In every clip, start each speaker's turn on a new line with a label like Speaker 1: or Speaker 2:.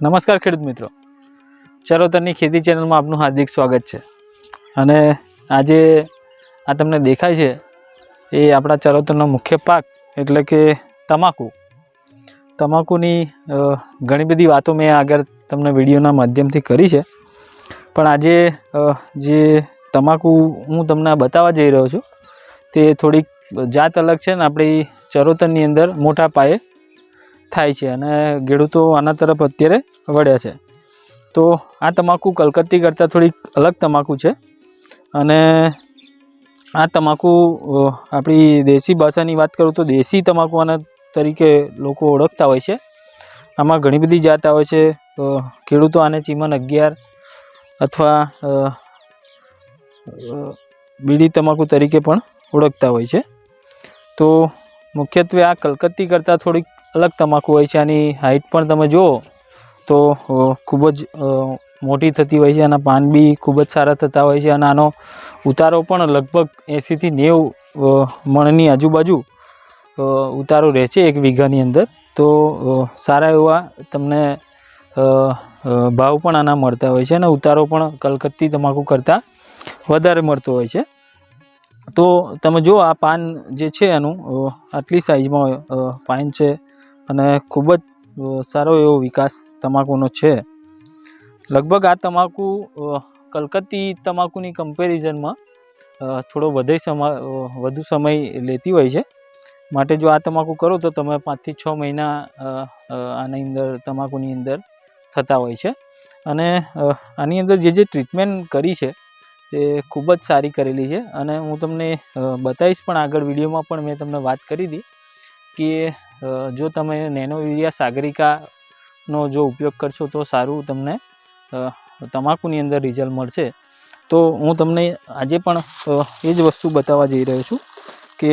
Speaker 1: નમસ્કાર ખેડૂત મિત્રો, ચરોતરની ખેતી ચેનલમાં આપનું હાર્દિક સ્વાગત છે. અને આજે આ તમને દેખાય છે એ આપણા ચરોતરનો મુખ્ય પાક એટલે કે તમાકુની ઘણી બધી વાતો મેં આગળ તમને વિડીયોના માધ્યમથી કરી છે, પણ આજે જે તમાકુ હું તમને બતાવવા જઈ રહ્યો છું તે થોડીક જાત અલગ છે ને આપણી ચરોતરની અંદર મોટા પાયે થાય છે અને ખેડૂતો આના તરફ અત્યારે વળ્યા છે. તો આ તમાકુ કલકત્તી કરતાં થોડીક અલગ તમાકુ છે અને આ તમાકુ આપણી દેશી ભાષાની વાત કરું તો દેશી તમાકુ આના તરીકે લોકો ઓળખતા હોય છે. આમાં ઘણી બધી જાત આવે છે. ખેડૂતો આને ચીમન 11 અથવા બીડી તમાકુ તરીકે પણ ઓળખતા હોય છે. તો મુખ્યત્વે આ કલકત્તી કરતાં થોડીક અલગ તમાકુ હોય છે. આની હાઇટ પણ તમે જુઓ તો ખૂબ જ મોટી થતી હોય છે. આના પાન બી ખૂબ જ સારા થતા હોય છે અને આનો ઉતારો પણ લગભગ 80 થી 90 મણની આજુબાજુ ઉતારો રહે છે 1 વીઘાની અંદર. તો સારા એવા તમને ભાવ પણ આના મળતા હોય છે અને ઉતારો પણ કલકત્તી તમાકુ કરતાં વધારે મળતો હોય છે. તો તમે જુઓ આ પાન જે છે એનું આટલી સાઇઝમાં પાન છે અને ખૂબ જ સારો એવો વિકાસ તમાકુનો છે. લગભગ આ તમાકુ કલકત્તી તમાકુની કમ્પેરિઝનમાં થોડો વધુ સમય લેતી હોય છે. માટે જો આ તમાકુ કરો તો તમે 5 થી 6 મહિના આની અંદર તમાકુની અંદર થતા હોય છે. અને આની અંદર જે ટ્રીટમેન્ટ કરી છે તે ખૂબ જ સારી કરેલી છે અને હું તમને બતાવીશ પણ આગળ વિડીયોમાં પણ મેં તમને વાત કરી હતી કે જો તમે નેનો યુરિયા સાગરિકાનો જો ઉપયોગ કરશો તો સારું તમને તમાકુની અંદર રિઝલ્ટ મળશે. તો હું તમને આજે પણ એ જ વસ્તુ બતાવવા જઈ રહ્યો છું કે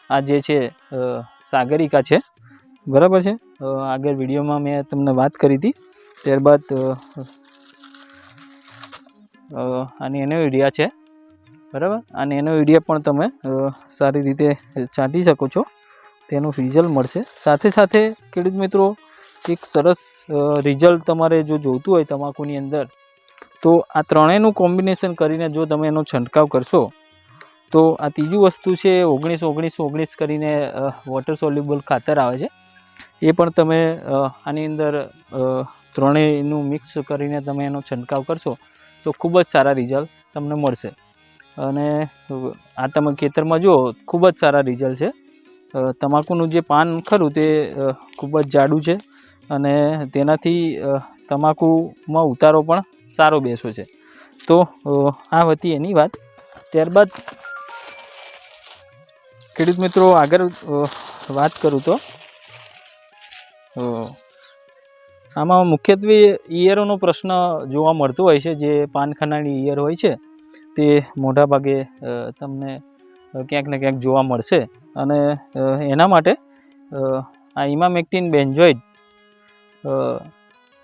Speaker 1: આ જે છે સાગરિકા છે, બરાબર છે. આગળ વિડીયોમાં મેં તમને વાત કરી હતી. ત્યારબાદ આ નેનો યુરિયા છે, બરાબર. આ નેનો યુરિયા પણ તમે સારી રીતે છાંટી શકો છો, તેનું રિઝલ્ટ મળશે. સાથે સાથે ખેડૂત મિત્રો એક સરસ રિઝલ્ટ તમારે જો જોઈતું હોય તમાકુની અંદર તો આ ત્રણેયનું કોમ્બિનેશન કરીને જો તમે એનો છંટકાવ કરશો તો આ ત્રીજું વસ્તુ છે 19-19-19 કરીને વોટર સોલ્યુબલ ખાતર આવે છે. એ પણ તમે આની અંદર ત્રણેયનું મિક્સ કરીને તમે એનો છંટકાવ કરશો તો ખૂબ જ સારા રિઝલ્ટ તમને મળશે. અને આ તમે ખેતરમાં જુઓ ખૂબ જ સારા રિઝલ્ટ છે. તમાકુનું જે પાન ખરું તે ખૂબ જ જાડું છે અને તેનાથી તમાકુમાં ઉતારો પણ સારો બેસો છે. તો આ હતી એની વાત. ત્યારબાદ ખેડૂત મિત્રો આગળ વાત કરું તો આમાં મુખ્યત્વે ઈયરોનો પ્રશ્ન જોવા મળતો હોય છે. જે પાનખાનાની ઈયર હોય છે તે મોટા ભાગે તમને ક્યાંક ને ક્યાંક જોવા મળશે અને એના માટે આ ઇમામેક્ટિન બેન્ઝોઇટ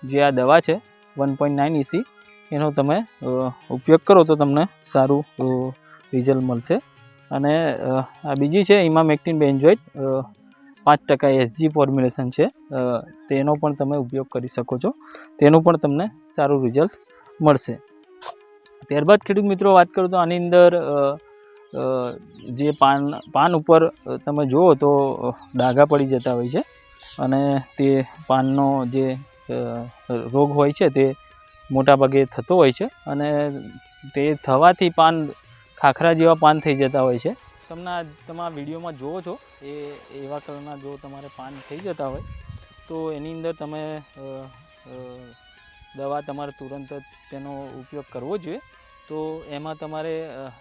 Speaker 1: જે આ દવા છે 1.9 EC એનો તમે ઉપયોગ કરો તો તમને સારું રિઝલ્ટ મળશે. અને આ બીજી છે ઇમામેક્ટિન બેન્ઝોઇટ 5% SG ફોર્મ્યુલેશન છે, તેનો પણ તમે ઉપયોગ કરી શકો છો. તેનું પણ તમને સારું રિઝલ્ટ મળશે. ત્યારબાદ ખેડૂત મિત્રો વાત કરું તો આની અંદર જે પાન ઉપર તમે જુઓ તો ડાઘા પડી જતા હોય છે અને તે પાનનો જે રોગ હોય છે તે મોટા ભાગે થતો હોય છે અને તે થવાથી પાન ખાખરા જેવા પાન થઈ જતા હોય છે. તમે આ વિડીયોમાં જુઓ છો એ એવા કલરના જો તમારે પાન થઈ જતા હોય તો એની અંદર તમે દવા તમારે તુરંત તેનો ઉપયોગ કરવો જોઈએ. તો એમાં તમારે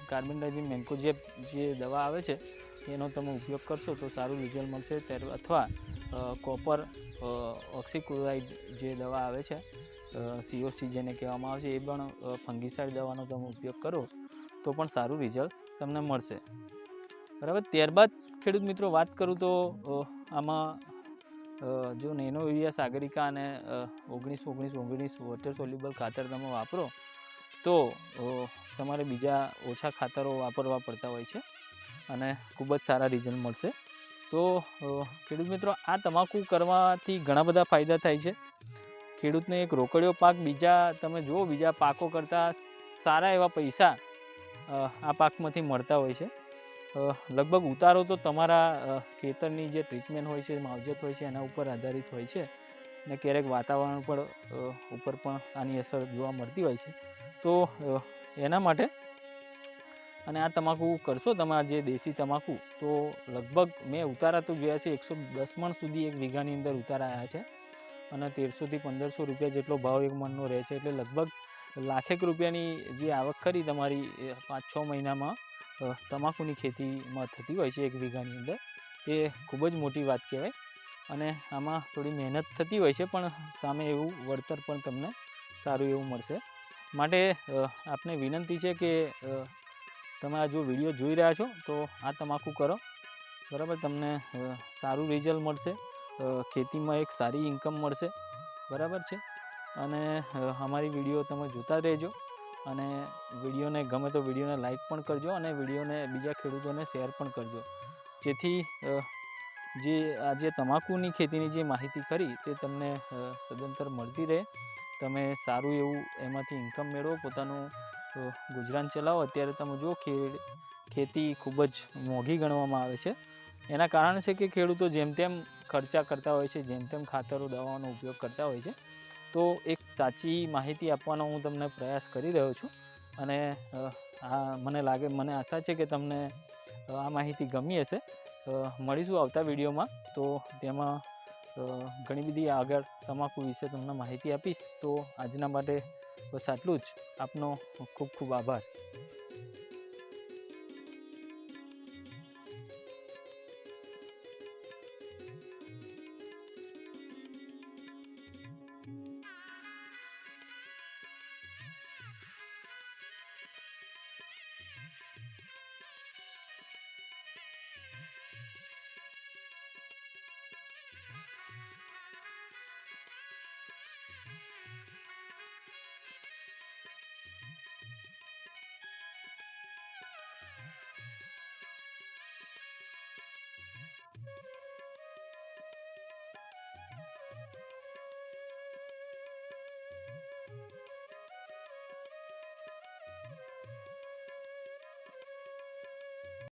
Speaker 1: કાર્બેન્ડાઝિમ મેન્કોજેબ જે દવા આવે છે એનો તમે ઉપયોગ કરશો તો સારું રિઝલ્ટ મળશે. અથવા કોપર ઓક્સીક્લોરાઇડ જે દવા આવે છે COC જેને કહેવામાં આવે છે એ પણ ફંગીસાઇડ દવાનો તમે ઉપયોગ કરો તો પણ સારું રિઝલ્ટ તમને મળશે, બરાબર. ત્યારબાદ ખેડૂત મિત્રો વાત કરું તો આમાં જો નેનો યુરિયા સાગરિકા અને 19-19-19 વોટર સોલ્યુબલ ખાતર તમે વાપરો તો તમારે બીજા ઓછા ખાતરો વાપરવા પડતા હોય છે અને ખૂબ જ સારા રિઝલ્ટ મળશે. તો ખેડૂત મિત્રો, આ તમાકુ કરવાથી ઘણા બધા ફાયદા થાય છે. ખેડૂતને એક રોકડિયો પાક તમે જુઓ બીજા પાકો કરતાં સારા એવા પૈસા આ પાકમાંથી મળતા હોય છે. લગભગ ઉતારો તો તમારા ખેતરની જે ટ્રીટમેન્ટ હોય છે, માવજત હોય છે, એના ઉપર આધારિત હોય છે. ને ક્યારેક વાતાવરણ ઉપર પણ આની અસર જોવા મળતી હોય છે. તો એના માટે અને આ તમાકુ કરશો તમે, આ જે દેશી તમાકુ, તો લગભગ મેં ઉતારા તો જોયા છે 110 મણ સુધી એક વીઘાની અંદર ઉતારા આવ્યા છે. અને 1300 થી 1500 રૂપિયા જેટલો ભાવ એક મણનો રહે છે. એટલે લગભગ લાખેક રૂપિયાની જે આવક ખરી તમારી 5-6 મહિનામાં તમાકુની ખેતીમાં થતી હોય છે એક વીઘાની અંદર. એ ખૂબ જ મોટી વાત કહેવાય. અને આમાં થોડી મહેનત થતી હોય છે, પણ સામે એવું વળતર પણ તમને સારું એવું મળશે. માટે આપને વિનંતી છે કે તમે આ જો વિડીયો જોઈ રહ્યા છો તો આ તમાકુ કરો, બરાબર. તમને સારું રિઝલ્ટ મળશે, ખેતીમાં એક સારી ઇન્કમ મળશે, બરાબર છે. અને અમારી વિડીયો તમે જોતા રહેજો. અને વિડીયોને ગમે તો વિડીયોને લાઈક પણ કરજો, અને વિડીયોને બીજા ખેડૂતોને શેર પણ કરજો, જેથી જે આજે તમાકુની ખેતીની જે માહિતી કરી તે તમને સદંતર મળતી રહે. તમે સારું એવું એમાંથી ઇન્કમ મેળવો, પોતાનું ગુજરાન ચલાવો. અત્યારે તમે જુઓ ખેતી ખૂબ જ મોંઘી ગણવામાં આવે છે. એના કારણ છે કે ખેડૂતો જેમ તેમ ખર્ચા કરતા હોય છે, જેમ તેમ ખાતરો દવાઓનો ઉપયોગ કરતા હોય છે. તો એક સાચી માહિતી આપવાનો હું તમને પ્રયાસ કરી રહ્યો છું. અને મને આશા છે કે તમને આ માહિતી ગમી હશે. મળીશું આવતા વિડીયોમાં, તો તેમાં ઘણી બધી આગળ તમાકુ વિશે તમને માહિતી આપીશ. તો આજના માટે બસ આટલું જ. આપનો ખૂબ ખૂબ આભાર.